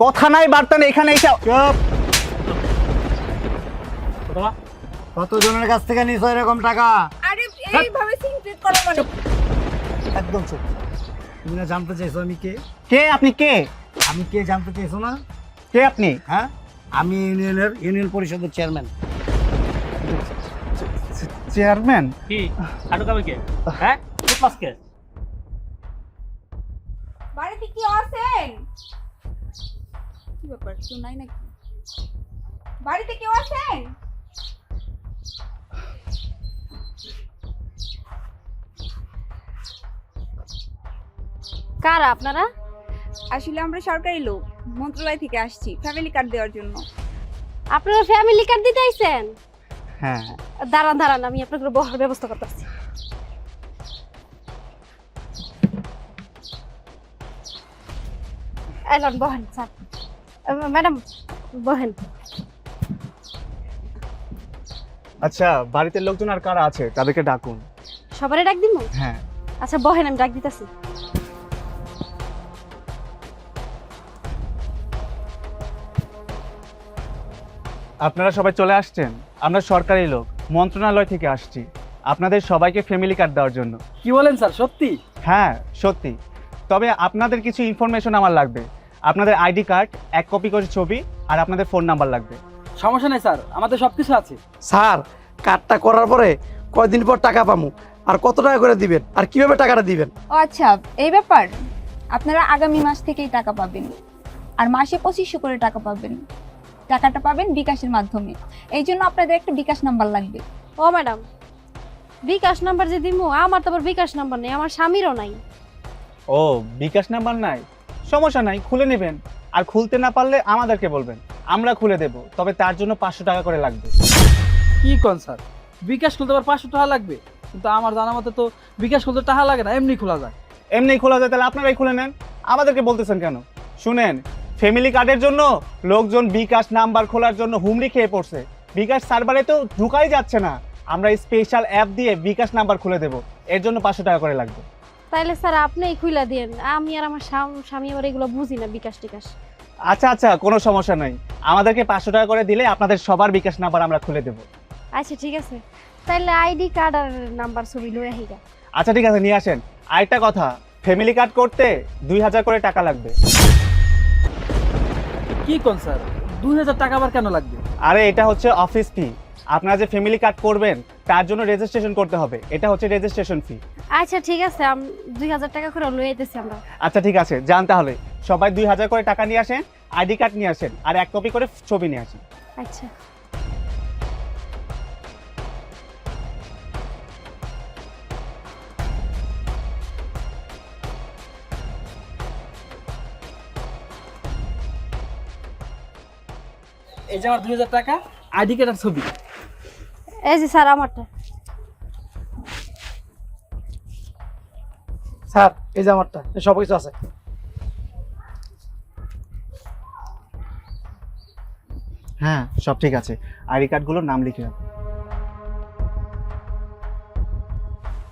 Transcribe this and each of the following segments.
কথা নাই বার্তা নেই, এখানে এসে চুপ। কতজনের কাছ থেকে নিছো এরকম টাকা? আরে এইভাবে সিনক্রেট করো মানে একদম চুপ। তুমি না জানতে চাইছো আমি কে? কে আপনি? কে আমি কে জানতে চাইছো না? কে আপনি? হ্যাঁ, আমি ইউনিয়ন পরিষদের চেয়ারম্যান। চেয়ারম্যান? কি আটক আমি কে? হ্যাঁ ফুটপাস কে? বাড়িতে কি আছেন? কি ব্যাপার, কেউ নাই নাকি? বাড়িতে কেউ আছেন? কারা আপনারা? আসলে আমরা সরকারি লোক, মন্ত্রণালয় থেকে আসছি ফ্যামিলি কার্ড দেওয়ার জন্য। আপনারা ফ্যামিলি কার্ড দিতে আইছেন? হ্যাঁ। দাঁড়ান দাঁড়ান, আমি আপনাদের বহার ব্যবস্থা করতেছি। এলন বহেন স্যার, ম্যাডাম বহেন। আচ্ছা, বাড়িতে লোকজন আর কারা আছে তাদেরকে ডাকুন। সবারই ডাক দিমু? হ্যাঁ। আচ্ছা বহেন, আমি ডাক দিতেছি। আপনারা সবাই চলে আসছেন? আমরা সরকারি লোক, মন্ত্রণালয় থেকে আসছি আপনাদের সবাইকে ফ্যামিলি কার্ড দেওয়ার জন্য। কি বলেন স্যার, সত্যি? হ্যাঁ সত্যি, তবে আপনাদের কিছু ইনফরমেশন আমার লাগবে। আপনাদের আইডি কার্ড, এক কপি করে ছবি, আর আপনাদের ফোন নাম্বার লাগবে। সমস্যা নেই স্যার, আমাদের সবকিছু আছে। স্যার, কার্ডটা করার পরে কয়দিন পর টাকা পামু? আর কত টাকা করে দিবেন? আর কিভাবে টাকাটা দিবেন? ও আচ্ছা, এই ব্যাপার। আপনারা আগামী মাস থেকেই টাকা পাবেন, আর মাসে 2500 করে টাকা পাবেন। টাকাটা পাবেন বিকাশের মাধ্যমে। এই জন্য আপনাদের একটা বিকাশ নাম্বার লাগবে। ও ম্যাডাম, বিকাশ নাম্বার যে দিমু, আমার তো আবার বিকাশ নাম্বার নেই, আমার স্বামীরও নাই। ও, বিকাশ নাম্বার নাই? সমস্যা নাই, খুলে নেবেন। আর খুলতে না পারলে আমাদেরকে বলবেন, আমরা খুলে দেব, তবে তার জন্য 500 টাকা করে লাগবে। কি কোন স্যার, বিকাশ খুলতে আবার 500 টাকা লাগবে? কিন্তু আমার জানা মতে তো বিকাশ খুলতে টাকা লাগে না, এমনি খোলা যায়। এমনি খোলা যায়? তাহলে আপনারাই খুলে নেন, আমাদেরকে বলতেছেন কেন? শুনেন, ফ্যামিলি কার্ডের জন্য লোকজন বিকাশ নাম্বার খোলার জন্য হুমড়ি খেয়ে পড়ছে। বিকাশ সার্ভারে তো ঢুকাই যাচ্ছে না। আমরা স্পেশাল অ্যাপ দিয়ে বিকাশ নাম্বার খুলে দেব, এর জন্য 500 টাকা করে লাগবে। তাইলে স্যার আপনিই খুইলা দিয়েন, আমি আর আমার স্বামী আবার এগুলো বুঝি না, বিকাশ টিকাশ। আচ্ছা আচ্ছা, কোনো সমস্যা নাই, আমাদেরকে 500 টাকা করে দিলে আপনাদের সবার বিকাশ নাম্বার আমরা খুলে দেব। আচ্ছা ঠিক আছে, তাইলে আইডি কার্ড আর নাম্বার ছবি লয়ে আহিগা। আচ্ছা ঠিক আছে, নিয়ে আসেন। আরেকটা কথা, ফ্যামিলি কার্ড করতে 2000 করে টাকা লাগবে। কি কোন স্যার, 2000 টাকা আবার কেন লাগবে? আরে এটা হচ্ছে অফিস ফি। আপনারা যে ফ্যামিলি কার্ড করবেন তার জন্য রেজিস্ট্রেশন করতে হবে, এটা হচ্ছে রেজিস্ট্রেশন ফি। আচ্ছা ঠিক আছে, 2000 টাকা করে লয়ে আইতেছি আমরা। আচ্ছা ঠিক আছে, যান তাহলে। সবাই 2000 করে টাকা নিয়ে আসেন, আইডি কার্ড নিয়ে আসেন, আর এক কপি করে ছবি নিয়ে আসেন। আচ্ছা। এই যে আমার 2000 টাকা, আইডি কার্ড আর ছবি। এই যে স্যার আমারটা। স্যার, এই যে আমারটা, সব কিছু আছে। হ্যাঁ সব ঠিক আছে, আইডি কার্ডগুলোর নাম লিখে রাখুন।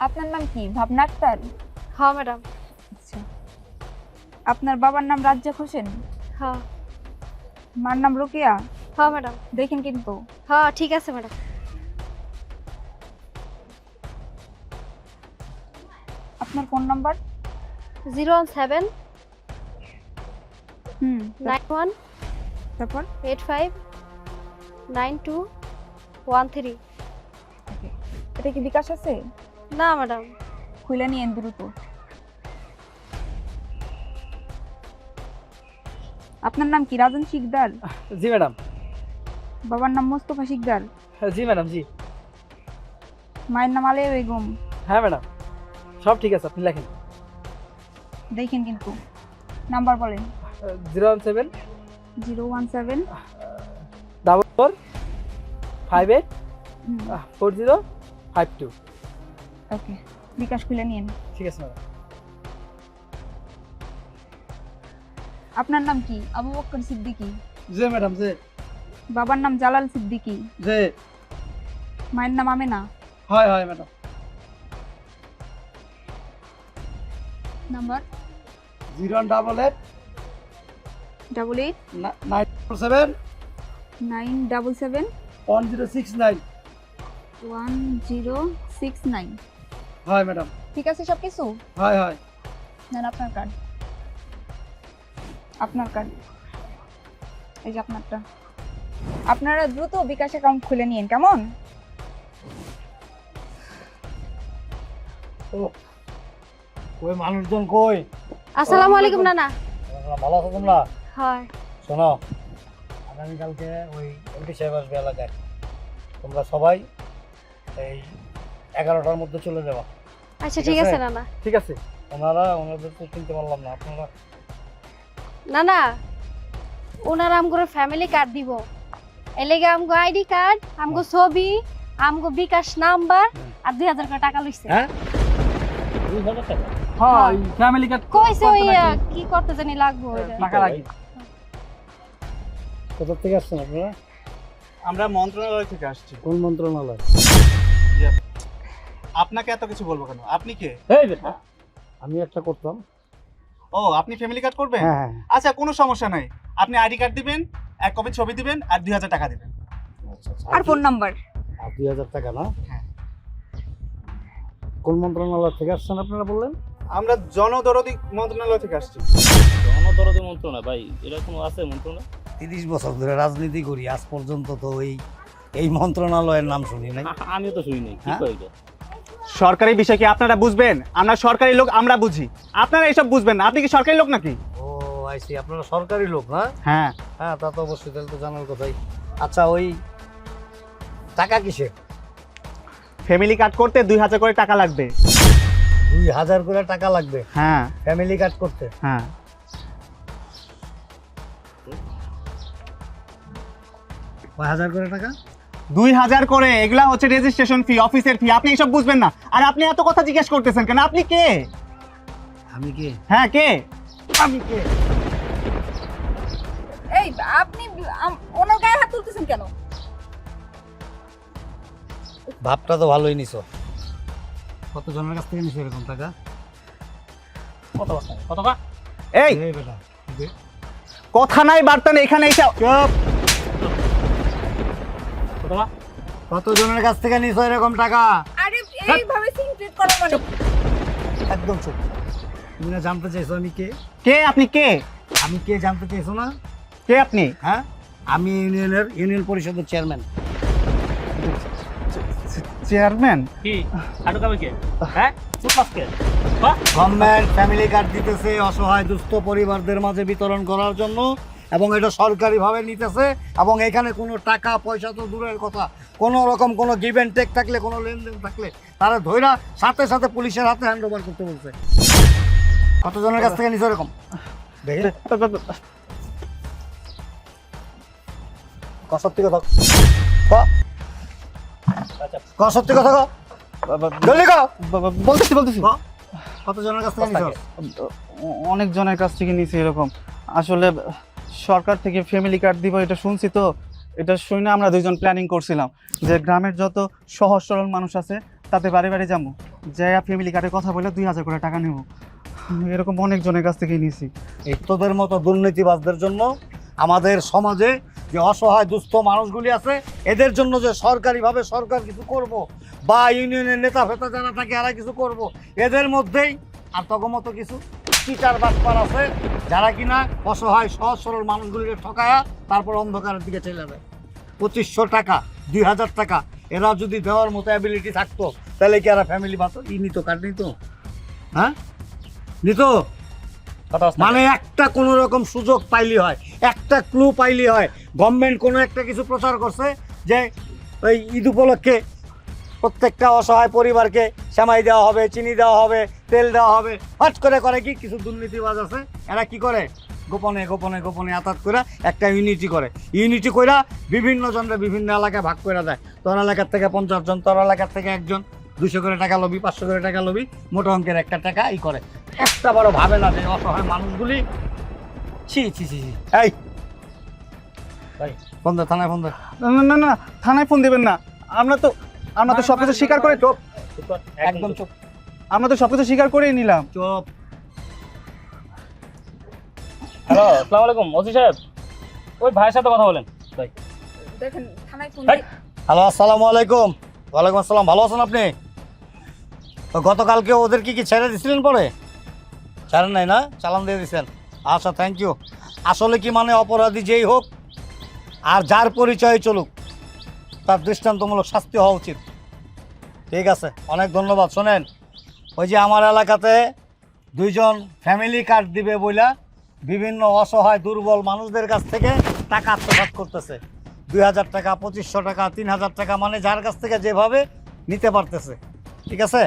আপনার নাম কি? ভাবনা আক্তার? হ্যাঁ ম্যাডাম। আচ্ছা। আপনার বাবার নাম রাজ্জাক হোসেন? হ্যাঁ। মার নাম রোকেয়া? হ্যাঁ ম্যাডাম। দেখেন কিন্তু। হ্যাঁ ঠিক আছে ম্যাডাম। আপনার ফোন নাম্বার? 017 91 তারপর 85 9213। এটা কি বিকাশ আছে? না ম্যাডাম। খুলে নিয়েন দ্রুত। আপনার নাম কি? রাজন শিকদার? জি ম্যাডাম। বাবার নাম মোস্তফা শিকদার? জি ম্যাডাম। জি। মায়ের নাম আলিয়া বেগম? হ্যাঁ ম্যাডাম, সব ঠিক আছে, আপনি লেখেন। দেখেন কিন্তু। নাম্বার বলেন। 017 017 4 58 4052। ওকে, বিকাশ খুলে নিয়েন। ঠিক আছে ম্যাডাম। আপনার নাম কি? আবু বকর সিদ্দিকী? জি ম্যাডাম। জি। বাবার নাম জালাল সিদ্দিকী? জি। মায়ের নাম আমেনা? হয় হয় ম্যাডাম। নাম্বার? 088 88 977 977 1069। 1069। হয় ম্যাডাম, ঠিক আছে সব কিছু? হয় হয়। নেন আপনার কার্ড, আপনার কার্ড, এই যে আপনারটা। আপনারা দ্রুত বিকাশ অ্যাকাউন্ট খুলে নিন, কেমন? ওই মানুষজন কই? আসসালামু আলাইকুম নানা। ভালো আছো তোমরা? হয়। শোনো, আগামীকালকে ওই এমপি সাহেব আসবে এলাকায়, তোমরা সবাই এই 11টার মধ্যে চলে যাবা। আচ্ছা ঠিক ঠিক আছে? আছে নানা। ঠিক আছে। ওনাদের তো চিনতে পারলাম না, আপনারা নানা, ওনারা আমগো ফ্যামিলি কার্ড দিব, এলেগে আমগো আইডি কার্ড, আমগো ছবি, আমগো বিকাশ নাম্বার আর 2000 টাকা লইছে। হ্যাঁ 2000 টাকা? হ্যাঁ, ফ্যামিলি কার্ড কইছে ওই কি করতে জানি লাগবো ওইটা। টাকা লাগে। কোথা থেকে আসছেন আপনারা? আমরা মন্ত্রণালয় থেকে আসছি। কোন মন্ত্রণালয়? আপনাকে এত কিছু বলবো কেন? আপনি কে? এই বেটা, আমি একটা করতাম। ও, আপনি ফ্যামিলি কার্ড করবেন? হ্যাঁ হ্যাঁ। আচ্ছা, কোনো সমস্যা নাই। আপনি আইডি কার্ড দিবেন, 1 কপি ছবি দিবেন আর 2000 টাকা দিবেন। আচ্ছা আচ্ছা। আর ফোন নাম্বার। আর 2000 টাকা না? হ্যাঁ। কোন মন্ত্রণালয় থেকে আসছেন আপনারা বললেন? আমরা জনদরদি মন্ত্রণালয় থেকে আসছি। জনদরদি মন্ত্রণা ভাই, এরকম আছে মন্ত্রণা? 30 বছর ধরে রাজনীতি করি, আজ পর্যন্ত তো এই মন্ত্রণালয়ের নাম শুনি নাই। আমিও তো শুনি নাই। কি হ্যাঁ? কই এটা? সরকারি বিষয় কি আপনারা বুঝবেন? আমরা সরকারি লোক, আমরা বুঝি। আপনারা এসব বুঝবেন না। আপনি কি সরকারি লোক নাকি? ও আইসি, আপনারা সরকারি লোক না? হ্যাঁ। হ্যাঁ, তা তো অবশ্যই, তাহলে তো জানার কথাই। আচ্ছা, ওই টাকা কিসে? ফ্যামিলি কার্ড করতে 2000 করে টাকা লাগবে। 2000 করে টাকা লাগবে হ্যাঁ ফ্যামিলি কার্ড করতে? হ্যাঁ। কয় হাজার করে টাকা? 2000 করে। এগুলা হচ্ছে রেজিস্ট্রেশন ফি, অফিসের ফি। আপনি এসব বুঝবেন না। আর আপনি এত কথা জিজ্ঞেস করতেছেন কেন? আপনি কে? আমি কে? হ্যাঁ, কে? আমি কে? এই আপনি ওনার গায়ে হাত তুলতেছেন কেন? ভাবটা তো ভালোই নিছো। কতজনের কাছ থেকে নিছো এরকম টাকা? কত টাকা? এই এই বেটা, কথা নাই বার্তা নেই, এখানে এসে চুপ। কত টাকা? কতজনের কাছ থেকে নিছো এরকম টাকা? আরে এইভাবে সিনক্রেট করা মানে একদম চুপ। তুমি না জানতে চাইছো আমি কে? কে? আপনি কে? আমি কে জানতে চাইছো না? কে আপনি? হ্যাঁ, আমি ইউনিয়ন পরিষদের চেয়ারম্যান। চেয়ারম্যান? কি হাঁটু কাবে কে? হ্যাঁ চুপ আজকে। গভর্নমেন্ট ফ্যামিলি কার্ড দিতেছে অসহায় দুস্থ পরিবারদের মাঝে বিতরণ করার জন্য, এবং এটা সরকারিভাবে নিতেছে, এবং এখানে কোনো টাকা পয়সা তো দূরের কথা, কোনো রকম কোনো গিভ অ্যান্ড টেক থাকলে, কোনো লেনদেন থাকলে তারা ধইরা সাথে সাথে পুলিশের হাতে হ্যান্ড ওভার করতে বলছে। কতজনের কাছ থেকে নিছো এরকম? দেখি সত্যি কথা সত্যি কথা জলদি কও। বলতেছি। কতজনের কাছ থেকে নিছো? অনেক জনের কাছ থেকে নিয়েছি এরকম। আসলে সরকার থেকে ফ্যামিলি কার্ড দিব এটা শুনছি, তো এটা শুনে আমরা দুইজন প্ল্যানিং করছিলাম যে গ্রামের যত সহজ সরল মানুষ আছে তাতে বাড়ি বাড়ি যাবো, যাই ফ্যামিলি কার্ডের কথা বলে 2000 করে টাকা নেব। এরকম অনেক জনের কাছ থেকে নিয়েছি। এই তোদের মতো দুর্নীতিবাজদের জন্য আমাদের সমাজে যে অসহায় দুস্থ মানুষগুলি আছে, এদের জন্য যে সরকারিভাবে সরকার কিছু করব, বা ইউনিয়নের নেতা ফেতা যারা থাকে এরা কিছু করব, এদের মধ্যেই আর তগমতো কিছু টিচার বাটপার আছে যারা কিনা অসহায় সহজ সরল মানুষগুলিকে ঠকায়া তারপর অন্ধকারের দিকে চলে যায়। 2500 টাকা, 2000 টাকা এরা যদি দেওয়ার মতো অ্যাবিলিটি থাকতো, তাহলে কি এরা ফ্যামিলি বাতো নিত, কার্ড নিত? হ্যাঁ নিত? মানে একটা কোনো রকম সুযোগ পাইলি হয়, একটা ক্লু পাইলি হয়, গভর্নমেন্ট কোনো একটা কিছু প্রচার করছে যে ওই ঈদ উপলক্ষে প্রত্যেকটা অসহায় পরিবারকে সেমাই দেওয়া হবে, চিনি দেওয়া হবে, তেল দেওয়া হবে, হট করে কি কিছু দুর্নীতিবাজ আছে এরা কি করে গোপনে গোপনে গোপনে আতাত করে একটা ইউনিটি করে, ইউনিটি কইরা বিভিন্ন জনরা বিভিন্ন এলাকায় ভাগ করে দেয়। তোর এলাকার থেকে 50 জন, তোর এলাকার থেকে একজন, 200 করে টাকা লবি, 500 করে টাকা লবি, মোটা অঙ্কের একটা টাকা ই করে। একটা বড় ভাবে না যে অসহায় মানুষগুলি ছি ছি ছি ছি। এই ভাই ফোন দে, থানায় ফোন দে। না না না, থানায় ফোন দিবেন না। আমরা তো সবকিছু স্বীকার করে চুপ কর, একদম চুপ। আমরা তো সবকিছু স্বীকার করেই নিলাম। চুপ। হ্যালো, আসসালামু আলাইকুম ওসি সাহেব। ওই ভাইয়ের সাথে কথা বলেন ভাই। দেখেন থানায় ফোন এই, হ্যালো, আসসালামু আলাইকুম। ওয়ালাইকুম আসসালাম। ভালো আছেন আপনি? তো গতকালকে ওদের কি ছেড়ে দিছিলেন পরে? ছাড়েন নাই না? চালান দিয়ে দিয়েছেন? আচ্ছা, থ্যাংক ইউ। আসলে কি মানে অপরাধী যেই হোক আর যার পরিচয় চলুক, তার দৃষ্টান্তমূলক শাস্তি হওয়া উচিত। ঠিক আছে, অনেক ধন্যবাদ। শোনেন, ওই যে আমার এলাকাতে 2 জন ফ্যামিলি কার্ড দিবে বইলা বিভিন্ন অসহায় দুর্বল মানুষদের কাছ থেকে টাকা আত্মসাৎ করতেছে। 2000 টাকা, 2500 টাকা, 3000 টাকা, মানে যার কাছ থেকে যেভাবে নিতে পারতেছে। ঠিক আছে?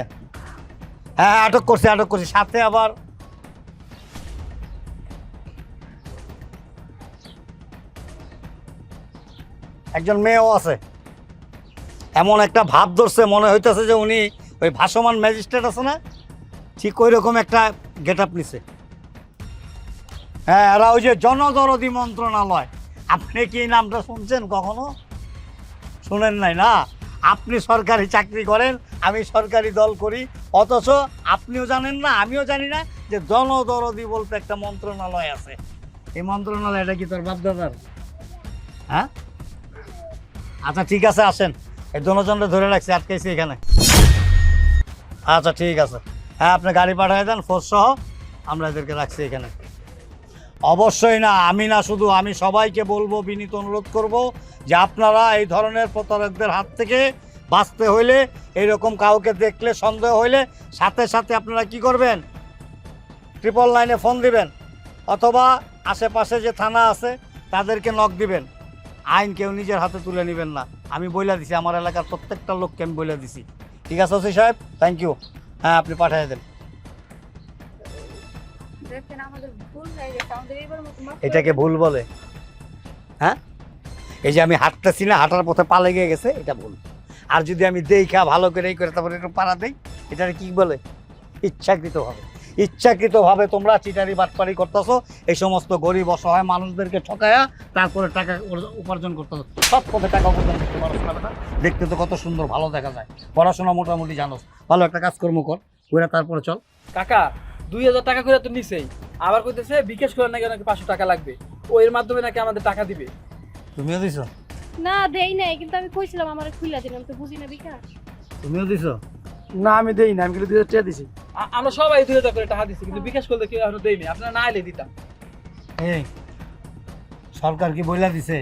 হ্যাঁ, আটক করছি। সাথে আবার একজন মেয়েও আছে। এমন একটা ভাব ধরছে, মনে হইতেছে যে উনি ওই ভাসমান ম্যাজিস্ট্রেট আছে না, ঠিক ওই রকম একটা গেট আপ নিছে। হ্যাঁ, এরা ওই যে জনদরদি মন্ত্রণালয়। আপনি কি এই নামটা শুনছেন কখনো? শুনেন নাই না? আপনি সরকারি চাকরি করেন, আমি সরকারি দল করি, অথচ আপনিও জানেন না, আমিও জানি না যে জনদরদি বলতে একটা মন্ত্রণালয় আছে। এই মন্ত্রণালয়টা কি তোর বাপদাদার? হ্যাঁ, আচ্ছা ঠিক আছে, আসেন। এই দুজনকে ধরে রাখছি, আটকাইছি এখানে। আচ্ছা ঠিক আছে, হ্যাঁ আপনি গাড়ি পাঠিয়ে দেন ফোর্স সহ, আমরা এদেরকে রাখছি এখানে। অবশ্যই না, আমি না শুধু, আমি সবাইকে বলবো, বিনীত অনুরোধ করব যে আপনারা এই ধরনের প্রতারকদের হাত থেকে বাঁচতে হইলে, এইরকম কাউকে দেখলে, সন্দেহ হইলে সাথে সাথে আপনারা কি করবেন? 999 ফোন দিবেন, অথবা আশেপাশে যে থানা আছে তাদেরকে নক দিবেন। আইন কেউ নিজের হাতে তুলে নেবেন না, আমি বইলা দিছি, আমার এলাকার প্রত্যেকটা লোককে আমি বইলা দিছি। ঠিক আছে ওসি সাহেব, থ্যাংক ইউ। হ্যাঁ, আপনি পাঠিয়ে দেন। দেখেন আমাদের ভুল হয়ে গেছে, আমাদের এবার মতো মাফ করে এটাকে ভুল বলে? হ্যাঁ, এই যে আমি হাঁটতেছি না, হাঁটার পথে পা লেগে গেছে, এটা ভুল। আর যদি আমি দেখা ভালো করে এই করে তারপরে একটু পাড়া দেই, এটাকে কি বলে? ইচ্ছাকৃতভাবে তোমরা চিটারি বাটপারি করতেছো, এই সমস্ত গরিব অসহায় মানুষদেরকে ঠকায়া তারপরে টাকা উপার্জন করতেছো। সব পথে টাকা উপার্জন করতে পারো না বেটা? দেখতে তো কত সুন্দর, ভালো দেখা যায়, পড়াশোনা মোটামুটি জানোস, ভালো একটা কাজকর্ম কর, ওরা তারপরে চল। কাকা 2000 টাকা করে তো নিছেই, আবার কইতেছে বিকাশ করে নাকি নাকি 500 টাকা লাগবে, ও এর মাধ্যমে নাকি আমাদের টাকা দিবে। তুমিও দিছো? না দেই নাই, কিন্তু আমি কইছিলাম আমার খুইলা দিন, আমি তো বুঝি না বিকাশ। তুমিও দিছো? না আমি দেই না, আমি কিন্তু 2000 টাকা দিছি। আমরা সবাই 2000 করে টাকা দিছি, কিন্তু বিকাশ করলে কেউ এখনো দেয়নি, আপনারা না এলে দিতাম। এই সরকার কি বইলা দিছে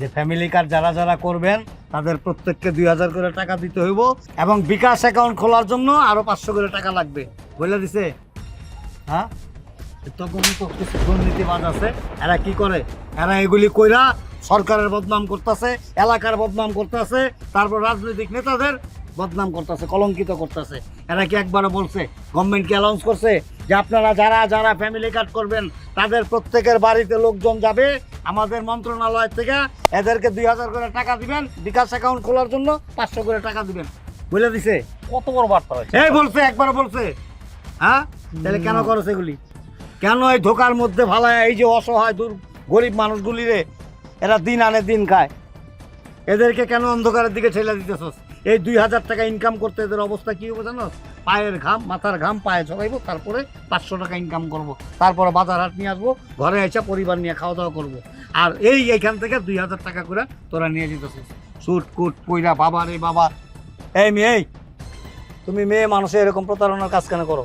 যে ফ্যামিলি কার্ড যারা যারা করবেন তাদের প্রত্যেককে 2000 করে টাকা দিতে হইব, এবং বিকাশ অ্যাকাউন্ট খোলার জন্য আরো 500 করে টাকা লাগবে, বইলা দিছে? হ্যাঁ, তখন তো কিছু দুর্নীতিবাজ আছে, এরা কি করে, এরা এগুলি কইরা সরকারের বদনাম করতেছে, এলাকার বদনাম করতেছে, তারপর রাজনৈতিক নেতাদের বদনাম করতেছে, কলঙ্কিত করতেছে। এরা কি একবারও বলছে, গভর্নমেন্ট কি অ্যানাউন্স করছে যে আপনারা যারা যারা ফ্যামিলি কার্ড করবেন তাদের প্রত্যেকের বাড়িতে লোকজন যাবে আমাদের মন্ত্রণালয় থেকে, এদেরকে 2000 করে টাকা দিবেন, বিকাশ অ্যাকাউন্ট খোলার জন্য 500 করে টাকা দিবেন, বলে দিছে? কত বড় বার্তা হয়েছে? এই বলছে, একবার বলছে? হ্যাঁ, তাহলে কেন করো সেগুলি? কেন এই ধোকার মধ্যে ভালায় এই যে অসহায় গরিব মানুষগুলি রে, এরা দিন আনে দিন খায়, এদেরকে কেন অন্ধকারের দিকে ঠেলে দিতেছস? এই 2000 টাকা ইনকাম করতে এদের অবস্থা কি হবে জানো? পায়ের ঘাম, মাথার ঘাম পায়ে ছড়াইবো, তারপরে 500 টাকা ইনকাম করব, তারপরে বাজার হাট নিয়ে আসবো, ঘরে এসে পরিবার নিয়ে খাওয়া দাওয়া করবো, আর এইখান থেকে 2000 টাকা করে তোরা নিয়ে যেতেছিস সুট কুট পইরা। বাবা রে বাবা, এই মেয়ে, তুমি মেয়ে মানুষে এরকম প্রতারণার কাজ কেন করো?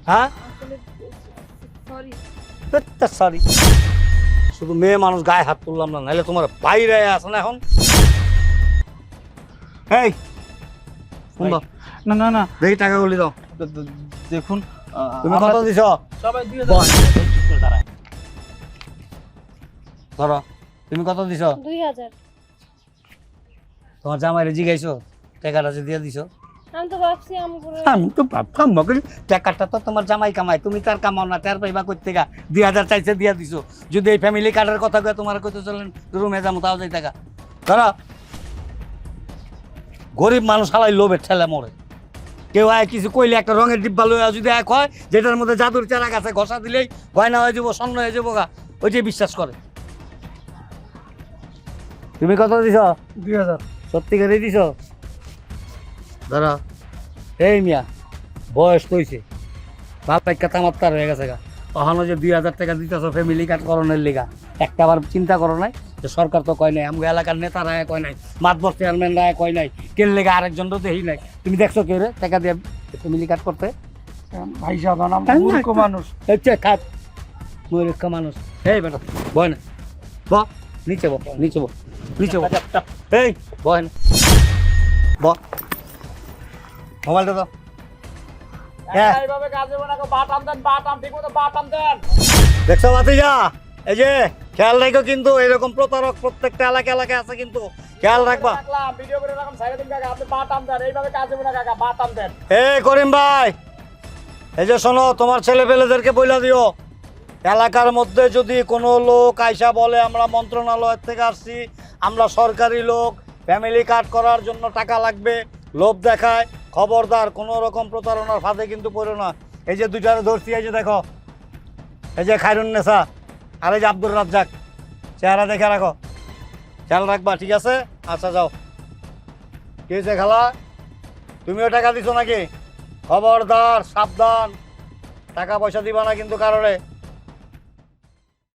হ্যাঁ, সরি। সরি, শুধু মেয়ে মানুষ গায়ে হাত তুললাম না, নাহলে তোমার বাইরে আসে না এখন। এই সুন্দর, না না না, দেখি টাকাগুলি দাও। দেখুন তুমি কত দিছ? সবাই 2000 ধরো, তুমি কত দিছ? 2000। তোমার জামাইরে জিগাইছো টাকাটা যে দিয়ে দিছ? আমি তো ভাবছি আমগুলো আমি তো ভাবতাম মগরি, টাকাটা তো তোমার জামাই কামাই, তুমি তার কামাও না, তার পাইবা কই থেকে? 2000 চাইছে দিয়া দিছো। যদি এই ফ্যামিলি কার্ডের কথা কয়ে তোমার কইতে চলেন রুমে যাবো, তাও যাই টাকা ধরো। গরিব মানুষ হালাই লোভের ঠেলে মরে, কেউ আয় কিছু কইলে একটা রঙের ডিব্বা লইয়া যদি এক হয় যেটার মধ্যে জাদুর চারা গাছে ঘষা দিলেই গয়না হয়ে যাবো, স্বর্ণ হয়ে যাবো গা, ওই যে বিশ্বাস করে। তুমি কত দিছ? 2000। সত্যিকারই দিছ? ধরো। এই মিয়া, বয়স কইছে, বাপ একটা তামাত্তার হয়ে গেছে গা, ওখানে যে 2000 টাকা দিতেছ ফ্যামিলি কার্ড করণের লিগা, একটা আবার চিন্তা করো নাই যে সরকার তো কয় নাই, আমগো এলাকার নেতারা কয় নাই, মাতবর চেয়ারম্যানরা কয় নাই, কেন লেগা আরেকজন তো দেখি নাই। তুমি দেখছো কেউ রে টাকা দিয়ে ফ্যামিলি কার্ড করতে? ভাই সাহেব আমি মূর্খ মানুষ। হচ্ছে খাত মূর্খ মানুষ। এই বেটা বয় না, ব নিচে ব, নিচে ব, নিচে ব, এই বয় না, ব মোবাইলটা দাও। হ্যাঁ দেখছো ভাতিজা, এই যে খেয়াল রাখো কিন্তু এরকম প্রতারক প্রত্যেকটা এলাকায় আছে, কিন্তু খেয়াল রাখবা। এই করিম ভাই, এই যে শোনো, তোমার ছেলে পেলেদেরকে বইলা দিও, এলাকার মধ্যে যদি কোনো লোক আইসা বলে আমরা মন্ত্রণালয় থেকে আসছি, আমরা সরকারি লোক, ফ্যামিলি কার্ড করার জন্য টাকা লাগবে, লোভ দেখায়, খবরদার কোনো রকম প্রতারণার ফাঁদে কিন্তু পড়ো না। এই যে দুইটারে ধরছি, এই যে দেখো, এই যে খায়রুন্নেসা আর এই যে আব্দুর রাজ্জাক, চেহারা দেখে রাখো, খেয়াল রাখবা, ঠিক আছে? আচ্ছা যাও। কি হয়েছে খালা, তুমিও টাকা দিছো নাকি? খবরদার, সাবধান, টাকা পয়সা দিবা না কিন্তু কারণে।